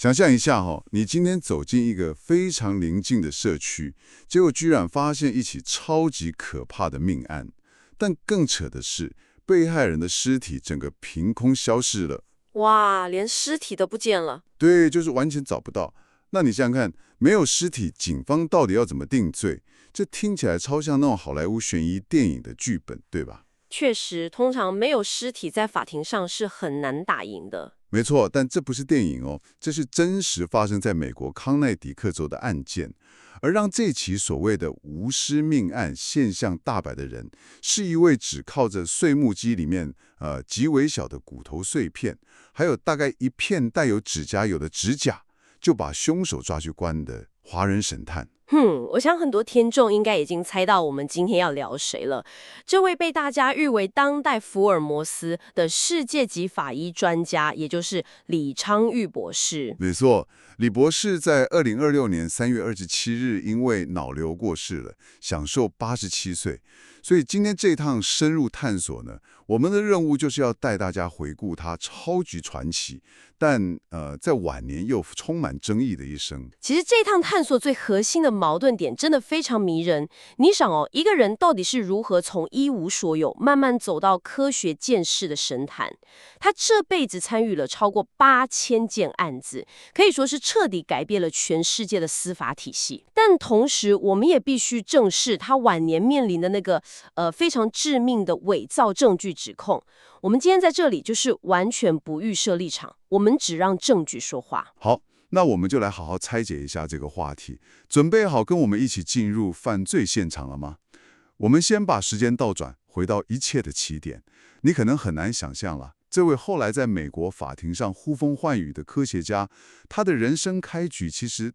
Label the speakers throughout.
Speaker 1: 想象一下你今天走进一个非常宁静的社区，结果居然发现一起超级可怕的命案。但更扯的是，被害人的尸体整个凭空消失了。
Speaker 2: 哇，连尸体都不见了。
Speaker 1: 对，就是完全找不到。那你想想看，没有尸体，警方到底要怎么定罪？这听起来超像那种好莱坞悬疑电影的剧本，对吧？
Speaker 2: 确实，通常没有尸体在法庭上是很难打赢的。
Speaker 1: 没错，但这不是电影哦，这是真实发生在美国康奈迪克州的案件。而让这起所谓的无尸命案现象大白的人，是一位只靠着碎木机里面极微小的骨头碎片，还有大概一片带有指甲油的指甲，就把凶手抓去关的华人神探。
Speaker 2: 我想很多听众应该已经猜到我们今天要聊谁了。这位被大家誉为当代福尔摩斯的世界级法医专家，也就是李昌钰博士。
Speaker 1: 没错，李博士在2026年3月27日因为脑瘤过世了，享受87岁。所以今天这趟深入探索呢，我们的任务就是要带大家回顾他超级传奇，但在晚年又充满争议的一生。
Speaker 2: 其实这趟探索最核心的矛盾点真的非常迷人。你想一个人到底是如何从一无所有慢慢走到科学见识的神坛？他这辈子参与了超过8000件案子，可以说是彻底改变了全世界的司法体系。但同时，我们也必须正视他晚年面临的那个非常致命的伪造证据指控。我们今天在这里就是完全不预设立场，我们只让证据说话。
Speaker 1: 好，那我们就来好好拆解一下这个话题。准备好跟我们一起进入犯罪现场了吗？我们先把时间倒转，回到一切的起点。你可能很难想象了，这位后来在美国法庭上呼风唤雨的科学家，他的人生开局其实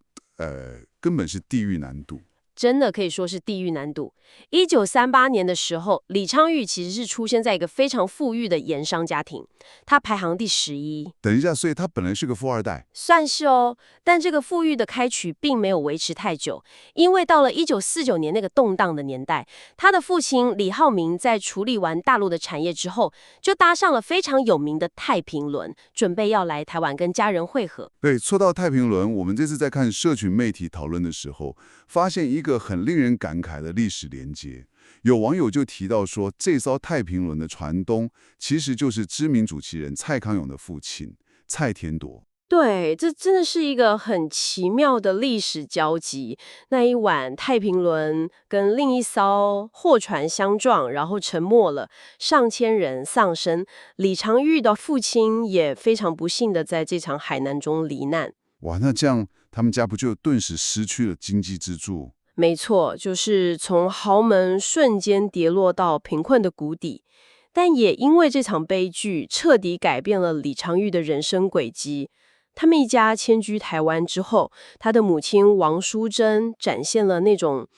Speaker 1: 根本是地狱难度。
Speaker 2: 真的可以说是地狱难度。1938年的时候，李昌钰其实是出生在一个非常富裕的盐商家庭，他排行第11。
Speaker 1: 等一下，所以他本来是个富二代。
Speaker 2: 算是哦，但这个富裕的开局并没有维持太久，因为到了1949年那个动荡的年代，他的父亲李浩明在处理完大陆的产业之后，就搭上了非常有名的太平轮，准备要来台湾跟家人会合。
Speaker 1: 对，说到太平轮，我们这次在看社群媒体讨论的时候，发现一个很令人感慨的历史连结。有网友就提到说，这艘太平轮的船东其实就是知名主持人蔡康永的父亲蔡天铎。
Speaker 2: 对，这真的是一个很奇妙的历史交集。那一晚，太平轮跟另一艘货船相撞，然后沉没了，上千人丧生。李昌钰的父亲也非常不幸的在这场海难中罹难。
Speaker 1: 哇，那这样他们家不就顿时失去了经济支柱？
Speaker 2: 没错，就是从豪门瞬间跌落到贫困的谷底。但也因为这场悲剧，彻底改变了李昌钰的人生轨迹。他们一家迁居台湾之后，他的母亲王淑珍展现了那种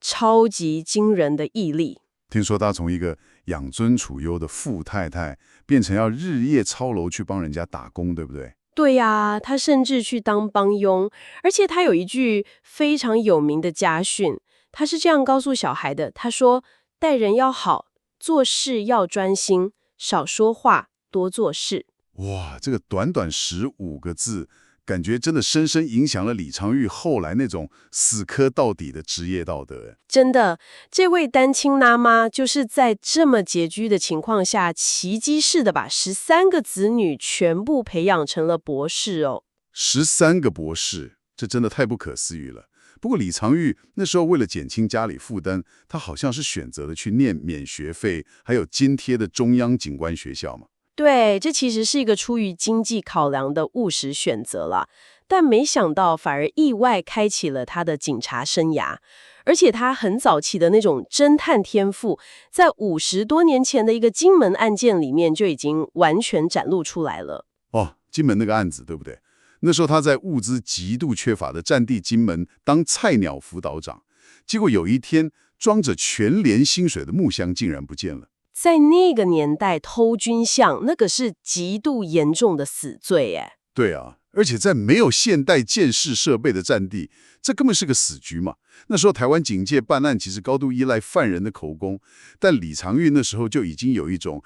Speaker 2: 超级惊人的毅力。
Speaker 1: 听说他从一个养尊处优的富太太，变成要日夜操劳去帮人家打工，对不对？
Speaker 2: 对呀，他甚至去当帮佣，而且他有一句非常有名的家训，他是这样告诉小孩的，他说：待人要好，做事要专心，少说话，多做事。
Speaker 1: 哇，这个短短15个字，感觉真的深深影响了李昌钰后来那种死磕到底的职业道德。
Speaker 2: 真的，这位单亲妈妈就是在这么拮据的情况下，奇迹式的把13个子女全部培养成了博士哦。
Speaker 1: 13个博士，这真的太不可思议了。不过李昌钰那时候为了减轻家里负担，他好像是选择了去念免学费还有津贴的中央警官学校嘛。
Speaker 2: 对，这其实是一个出于经济考量的务实选择了，但没想到反而意外开启了他的警察生涯，而且他很早期的那种侦探天赋，在50多年前的一个金门案件里面就已经完全展露出来了。
Speaker 1: 哦，金门那个案子对不对？那时候他在物资极度缺乏的战地金门当菜鸟辅导长，结果有一天装着全连薪水的木箱竟然不见了。
Speaker 2: 在那个年代偷军饷，那个是极度严重的死罪哎。
Speaker 1: 对啊，而且在没有现代监视设备的战地，这根本是个死局嘛。那时候台湾警界办案其实高度依赖犯人的口供，但李昌钰那时候就已经有一种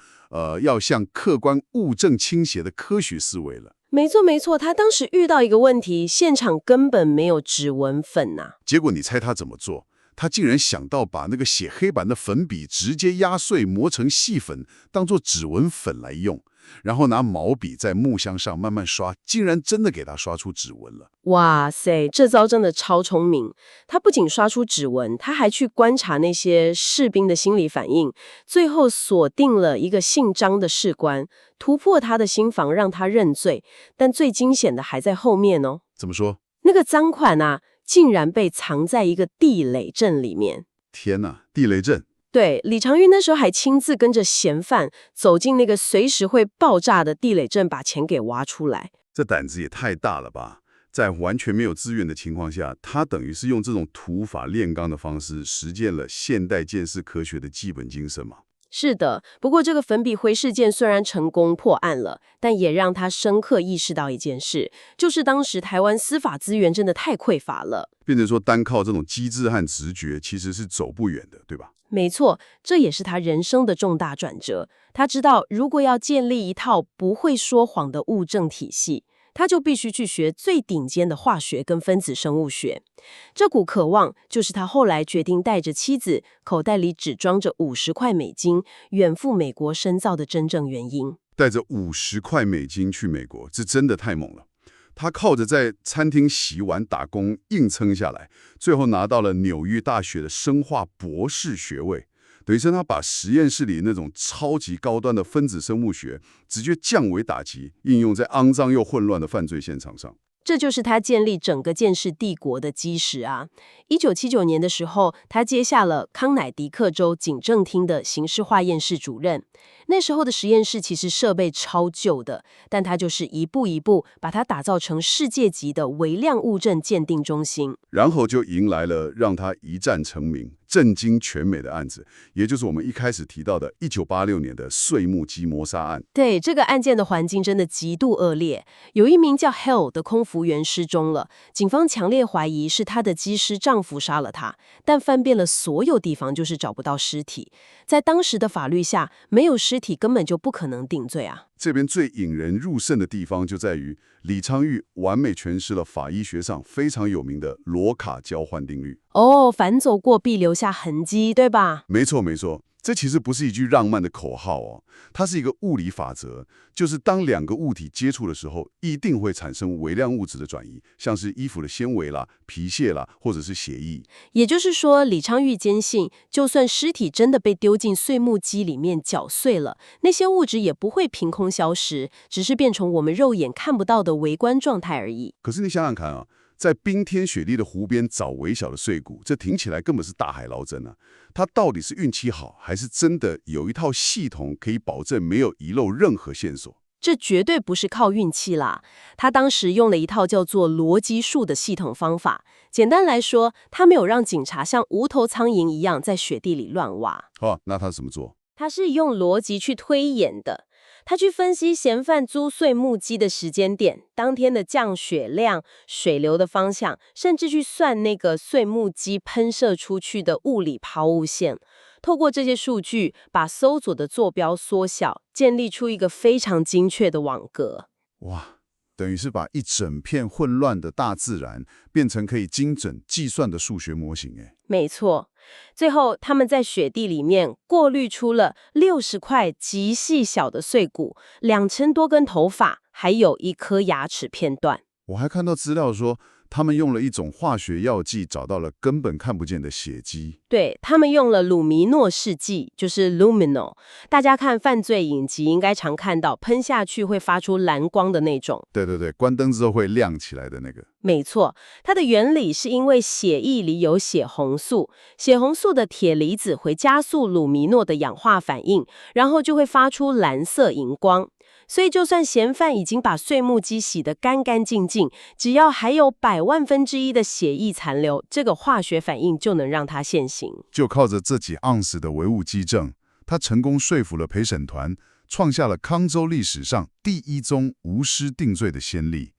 Speaker 1: 要向客观物证倾斜的科学思维了。
Speaker 2: 没错没错，他当时遇到一个问题，现场根本没有指纹粉呐。
Speaker 1: 结果你猜他怎么做？他竟然想到把那个写黑板的粉笔直接压碎磨成细粉，当做指纹粉来用，然后拿毛笔在木箱上慢慢刷，竟然真的给他刷出指纹了。
Speaker 2: 哇塞，这招真的超聪明！他不仅刷出指纹，他还去观察那些士兵的心理反应，最后锁定了一个姓张的士官，突破他的心防，让他认罪。但最惊险的还在后面哦。
Speaker 1: 怎么说？
Speaker 2: 那个赃款啊，竟然被藏在一个地雷阵里面。
Speaker 1: 天哪，地雷阵！
Speaker 2: 对，李长玉那时候还亲自跟着嫌犯走进那个随时会爆炸的地雷阵，把钱给挖出来。
Speaker 1: 这胆子也太大了吧！在完全没有资源的情况下，他等于是用这种土法炼钢的方式，实践了现代鉴识科学的基本精神嘛。
Speaker 2: 是的，不过这个粉笔灰事件虽然成功破案了，但也让他深刻意识到一件事，就是当时台湾司法资源真的太匮乏了。
Speaker 1: 变成说单靠这种机智和直觉，其实是走不远的，对吧？
Speaker 2: 没错，这也是他人生的重大转折。他知道，如果要建立一套不会说谎的物证体系，他就必须去学最顶尖的化学跟分子生物学。这股渴望，就是他后来决定带着妻子，口袋里只装着$50，远赴美国深造的真正原因。
Speaker 1: 带着$50去美国，这真的太猛了。他靠着在餐厅洗碗打工硬撑下来，最后拿到了纽约大学的生化博士学位。等于是他把实验室里那种超级高端的分子生物学直接降维打击，应用在肮脏又混乱的犯罪现场上。
Speaker 2: 这就是他建立整个鉴识帝国的基石啊！1979年的时候，他接下了康乃狄克州警政厅的刑事化验室主任。那时候的实验室其实设备超旧的，但他就是一步一步把它打造成世界级的微量物证鉴定中心。
Speaker 1: 然后就迎来了让他一战成名、震惊全美的案子，也就是我们一开始提到的1986年的碎木机谋杀案。
Speaker 2: 对，这个案件的环境真的极度恶劣，有一名叫 Hell 的空服员失踪了，警方强烈怀疑是她的机师丈夫杀了她，但翻遍了所有地方就是找不到尸体。在当时的法律下，没有尸体根本就不可能定罪啊。
Speaker 1: 这边最引人入胜的地方就在于李昌钰完美诠释了法医学上非常有名的罗卡交换定律。
Speaker 2: 哦，凡走过必留下痕迹，对吧？
Speaker 1: 没错没错，这其实不是一句浪漫的口号哦，它是一个物理法则，就是当两个物体接触的时候，一定会产生微量物质的转移，像是衣服的纤维啦、皮屑啦，或者是血液。
Speaker 2: 也就是说，李昌钰坚信，就算尸体真的被丢进碎木机里面搅碎了，那些物质也不会凭空消失，只是变成我们肉眼看不到的微观状态而已。
Speaker 1: 可是你想想看啊，在冰天雪地的湖边找微小的碎骨，这听起来根本是大海捞针啊！他到底是运气好，还是真的有一套系统可以保证没有遗漏任何线索？
Speaker 2: 这绝对不是靠运气啦！他当时用了一套叫做逻辑树的系统方法。简单来说，他没有让警察像无头苍蝇一样在雪地里乱挖。
Speaker 1: 好，那他怎么做？
Speaker 2: 他是用逻辑去推演的。他去分析嫌犯租碎木机的时间点、当天的降雪量、水流的方向，甚至去算那个碎木机喷射出去的物理抛物线。透过这些数据，把搜索的坐标缩小，建立出一个非常精确的网格。
Speaker 1: 哇，等于是把一整片混乱的大自然变成可以精准计算的数学模型。哎，
Speaker 2: 没错，最后他们在雪地里面过滤出了60块极细小的碎骨，2000多根头发，还有一颗牙齿片段。
Speaker 1: 我还看到资料说，他们用了一种化学药剂找到了根本看不见的血迹。
Speaker 2: 对，他们用了鲁米诺试剂，就是 luminol。大家看犯罪影集应该常看到，喷下去会发出蓝光的那种。
Speaker 1: 对对对，关灯之后会亮起来的那个。
Speaker 2: 没错，它的原理是因为血液里有血红素，血红素的铁离子会加速鲁米诺的氧化反应，然后就会发出蓝色荧光。所以就算嫌犯已经把碎木机洗得干干净净，只要还有100,000,000,000的血液残留，这个化学反应就能让他现行。
Speaker 1: 就靠着这几盎司的唯物基证，他成功说服了陪审团，创下了康州历史上第一宗无尸定罪的先例。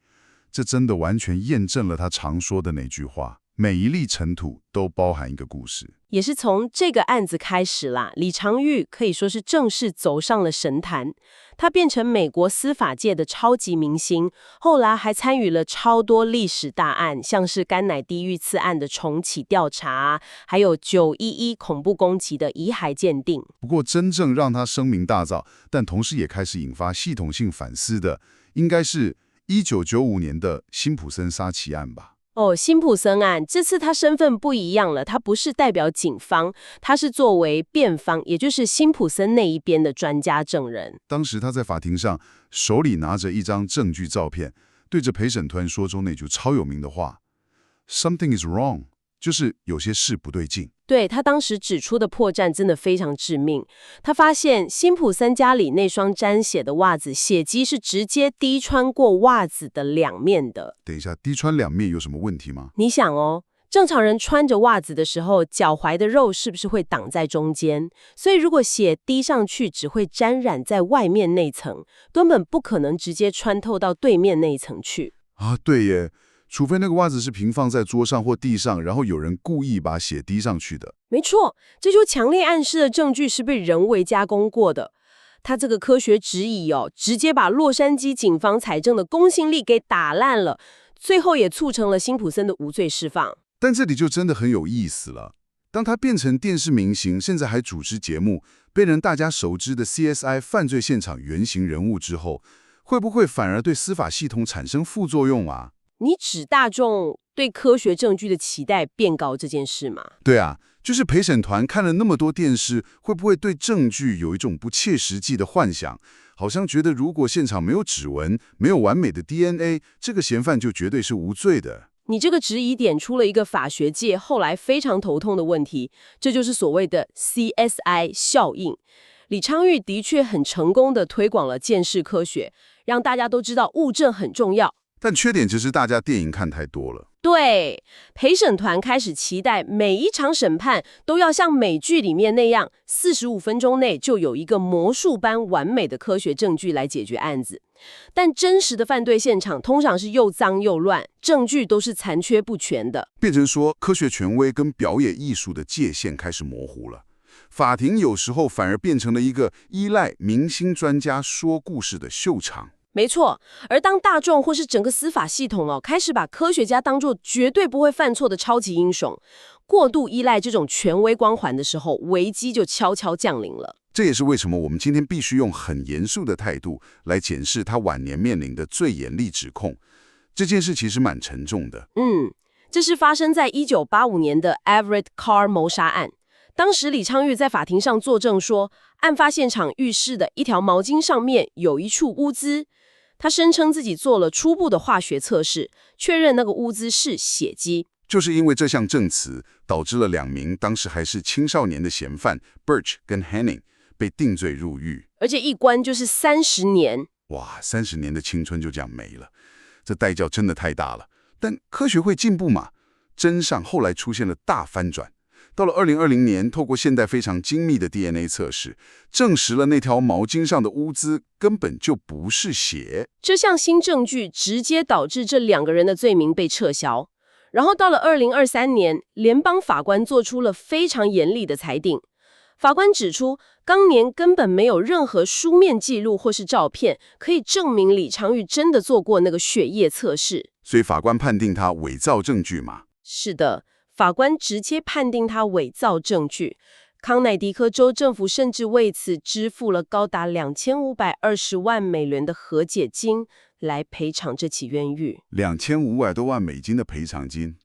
Speaker 1: 这真的完全验证了他常说的那句话：每一粒尘土都包含一个故事。
Speaker 2: 也是从这个案子开始啦，李昌钰可以说是正式走上了神坛，他变成美国司法界的超级明星，后来还参与了超多历史大案，像是甘乃迪遇刺案的重启调查，还有911恐怖攻击的遗骸鉴定。
Speaker 1: 不过，真正让他声名大噪，但同时也开始引发系统性反思的，应该是1995年的辛普森杀妻案吧。
Speaker 2: 辛普森案，这次他身份不一样了，他不是代表警方，他是作为辩方，也就是辛普森那一边的专家证人。
Speaker 1: 当时他在法庭上，手里拿着一张证据照片，对着陪审团说出那句超有名的话 "Something is wrong"， 就是有些事不对劲。
Speaker 2: 对，他当时指出的破绽真的非常致命。他发现辛普森家里那双沾血的袜子，血迹是直接滴穿过袜子的两面的。
Speaker 1: 等一下，滴穿两面有什么问题吗？
Speaker 2: 你想正常人穿着袜子的时候，脚踝的肉是不是会挡在中间？所以如果血滴上去，只会沾染在外面那层，根本不可能直接穿透到对面那一层去。
Speaker 1: 啊，对耶。除非那个袜子是平放在桌上或地上，然后有人故意把血滴上去的。
Speaker 2: 没错，这就强烈暗示了证据是被人为加工过的。他这个科学质疑直接把洛杉矶警方采证的公信力给打烂了，最后也促成了辛普森的无罪释放。
Speaker 1: 但这里就真的很有意思了。当他变成电视明星，甚至还主持节目，被人大家熟知的 CSI 犯罪现场原型人物之后，会不会反而对司法系统产生副作用啊？
Speaker 2: 你指大众对科学证据的期待变高这件事吗？
Speaker 1: 对啊，就是陪审团看了那么多电视，会不会对证据有一种不切实际的幻想？好像觉得如果现场没有指纹，没有完美的 DNA， 这个嫌犯就绝对是无罪的。
Speaker 2: 你这个质疑点出了一个法学界后来非常头痛的问题，这就是所谓的 CSI 效应。李昌钰的确很成功地推广了鉴识科学，让大家都知道物证很重要。
Speaker 1: 但缺点就是大家电影看太多了。
Speaker 2: 对，陪审团开始期待每一场审判都要像美剧里面那样，45分钟内就有一个魔术般完美的科学证据来解决案子。但真实的犯罪现场通常是又脏又乱，证据都是残缺不全的。
Speaker 1: 变成说科学权威跟表演艺术的界限开始模糊了。法庭有时候反而变成了一个依赖明星专家说故事的秀场。
Speaker 2: 没错，而当大众或是整个司法系统开始把科学家当作绝对不会犯错的超级英雄，过度依赖这种权威光环的时候，危机就悄悄降临了。
Speaker 1: 这也是为什么我们今天必须用很严肃的态度来检视他晚年面临的最严厉指控。这件事其实蛮沉重的。
Speaker 2: 这是发生在1985年的 Everett Carr 谋杀案。当时李昌钰在法庭上作证说，案发现场浴室的一条毛巾上面有一处污渍。他声称自己做了初步的化学测试，确认那个污渍是血迹。
Speaker 1: 就是因为这项证词，导致了2名当时还是青少年的嫌犯 Birch 跟 Henning 被定罪入狱，
Speaker 2: 而且一关就是30年。
Speaker 1: 哇，30年的青春就这样没了，这代价真的太大了。但科学会进步嘛，真相后来出现了大翻转。到了2020年，透过现代非常精密的 DNA 测试，证实了那条毛巾上的污渍根本就不是血。
Speaker 2: 这项新证据直接导致这2个人的罪名被撤销。然后到了2023年，联邦法官做出了非常严厉的裁定。法官指出，当年根本没有任何书面记录或是照片可以证明李昌钰真的做过那个血液测试。
Speaker 1: 所以法官判定他伪造证据嘛？
Speaker 2: 是的。法官直接判定他伪造证据，康乃狄克州政府甚至为此支付了高达2520万美元的和解金来赔偿这起冤狱。
Speaker 1: 2500多万美金的赔偿金，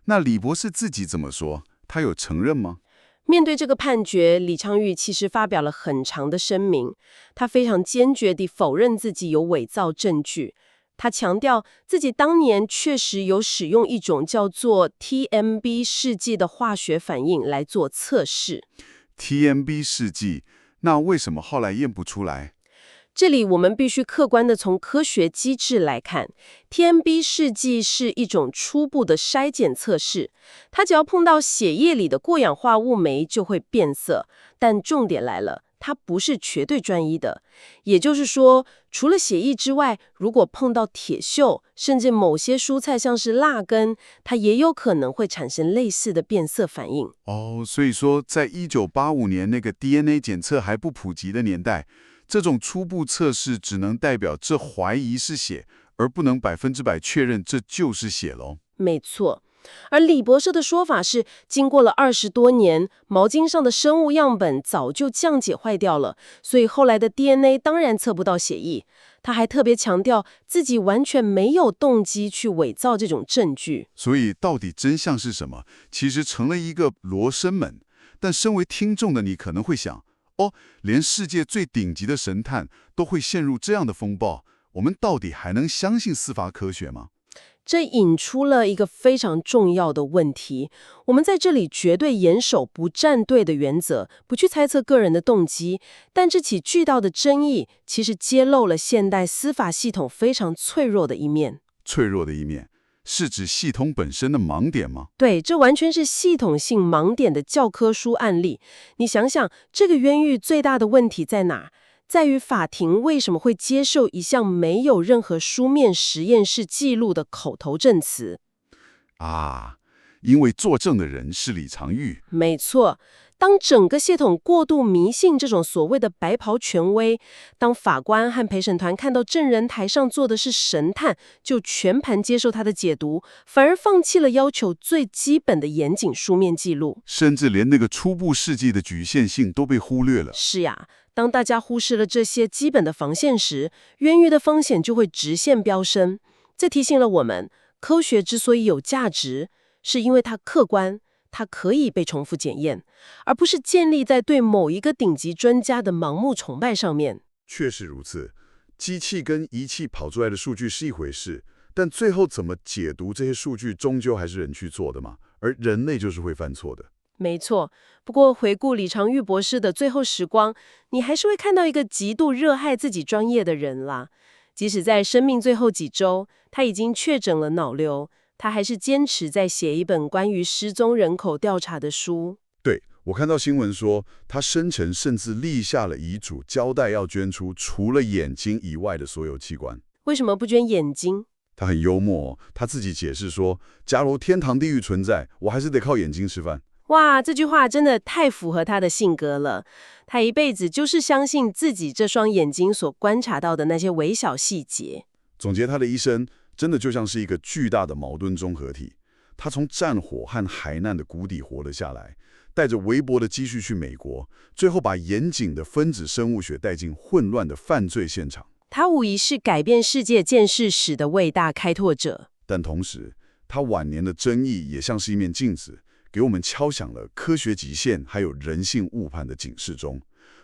Speaker 1: 那李博士自己怎么说？他有承认吗？
Speaker 2: 面对这个判决，李昌钰其实发表了很长的声明，他非常坚决地否认自己有伪造证据。他强调自己当年确实有使用一种叫做 TMB 试剂的化学反应来做测试。
Speaker 1: TMB 试剂，那为什么后来验不出来？
Speaker 2: 这里我们必须客观地从科学机制来看 ，TMB 试剂是一种初步的筛检测试，它只要碰到血液里的过氧化物酶就会变色。但重点来了。它不是绝对专一的。也就是说，除了血液之外，如果碰到铁锈，甚至某些蔬菜像是辣根，它也有可能会产生类似的变色反应。
Speaker 1: 哦，所以说，在1985年那个 DNA 检测还不普及的年代，这种初步测试只能代表这怀疑是血，而不能100%确认这就是血喽。
Speaker 2: 没错。而李博士的说法是，经过了20多年，毛巾上的生物样本早就降解坏掉了，所以后来的 DNA 当然测不到血液。他还特别强调自己完全没有动机去伪造这种证据。
Speaker 1: 所以到底真相是什么？其实成了一个罗生门。但身为听众的你可能会想，哦，连世界最顶级的神探都会陷入这样的风暴，我们到底还能相信司法科学吗？
Speaker 2: 这引出了一个非常重要的问题。我们在这里绝对严守不站队的原则，不去猜测个人的动机。但这起巨大的争议，其实揭露了现代司法系统非常脆弱的一面。
Speaker 1: 脆弱的一面，是指系统本身的盲点吗？
Speaker 2: 对，这完全是系统性盲点的教科书案例。你想想，这个冤狱最大的问题在哪？在于法庭为什么会接受一项没有任何书面实验室记录的口头证词？
Speaker 1: 啊，因为作证的人是李长玉。
Speaker 2: 没错，当整个系统过度迷信这种所谓的白袍权威，当法官和陪审团看到证人台上坐的是神探，就全盘接受他的解读，反而放弃了要求最基本的严谨书面记录。
Speaker 1: 甚至连那个初步试剂的局限性都被忽略了。
Speaker 2: 是呀，当大家忽视了这些基本的防线时，冤狱的风险就会直线飙升。这提醒了我们，科学之所以有价值，是因为它客观，它可以被重复检验，而不是建立在对某一个顶级专家的盲目崇拜上面。
Speaker 1: 确实如此，机器跟仪器跑出来的数据是一回事，但最后怎么解读这些数据，终究还是人去做的嘛。而人类就是会犯错的。
Speaker 2: 没错，不过回顾李长玉博士的最后时光，你还是会看到一个极度热爱自己专业的人啦。即使在生命最后几周，他已经确诊了脑瘤，他还是坚持在写一本关于失踪人口调查的书。
Speaker 1: 对，我看到新闻说，他生前甚至立下了遗嘱，交代要捐出除了眼睛以外的所有器官。
Speaker 2: 为什么不捐眼睛？
Speaker 1: 他很幽默哦，他自己解释说，假如天堂地狱存在，我还是得靠眼睛吃饭。
Speaker 2: 哇，这句话真的太符合他的性格了。他一辈子就是相信自己这双眼睛所观察到的那些微小细节。
Speaker 1: 总结他的一生，真的就像是一个巨大的矛盾综合体。他从战火和海难的谷底活了下来，带着微薄的积蓄去美国，最后把严谨的分子生物学带进混乱的犯罪现场。
Speaker 2: 他无疑是改变世界见识史的伟大开拓者。
Speaker 1: 但同时，他晚年的争议也像是一面镜子，给我们敲响了科学极限还有人性误判的警示钟。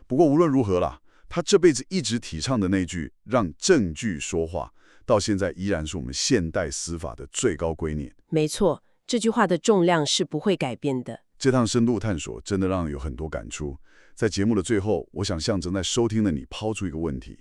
Speaker 1: 不过无论如何啦，他这辈子一直提倡的那句"让证据说话"，到现在依然是我们现代司法的最高圭臬。
Speaker 2: 没错，这句话的重量是不会改变的。
Speaker 1: 这趟深度探索真的让人有很多感触。在节目的最后，我想向正在收听的你抛出一个问题。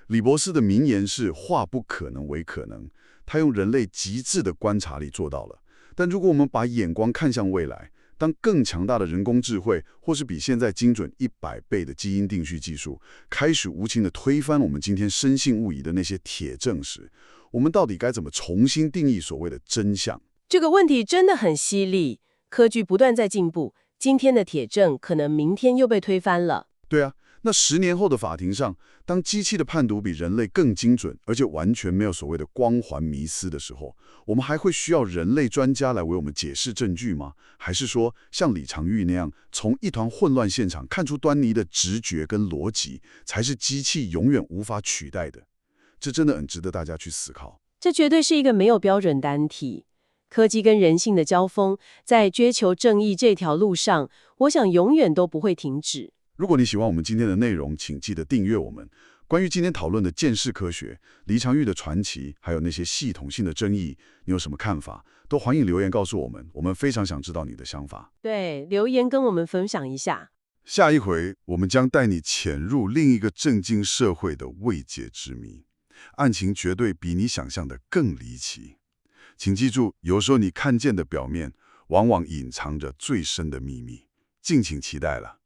Speaker 1: 李博士的名言是"化不可能为可能"，他用人类极致的观察力做到了。但如果我们把眼光看向未来，当更强大的人工智慧，或是比现在精准100倍的基因定序技术，开始无情地推翻我们今天深信不疑的那些铁证时，我们到底该怎么重新定义所谓的真相？
Speaker 2: 这个问题真的很犀利，科技不断在进步，今天的铁证可能明天又被推翻了。
Speaker 1: 对啊，那10年后的法庭上，当机器的判读比人类更精准，而且完全没有所谓的光环迷思的时候，我们还会需要人类专家来为我们解释证据吗？还是说，像李长玉那样，从一团混乱现场看出端倪的直觉跟逻辑，才是机器永远无法取代的？这真的很值得大家去思考。
Speaker 2: 这绝对是一个没有标准单体。科技跟人性的交锋，在追求正义这条路上，我想永远都不会停止。
Speaker 1: 如果你喜欢我们今天的内容，请记得订阅我们。关于今天讨论的鉴识科学、李长玉的传奇，还有那些系统性的争议，你有什么看法？都欢迎留言告诉我们，我们非常想知道你的想法。
Speaker 2: 对，留言跟我们分享一下。
Speaker 1: 下一回，我们将带你潜入另一个震惊社会的未解之谜，案情绝对比你想象的更离奇。请记住，有时候你看见的表面，往往隐藏着最深的秘密。敬请期待了。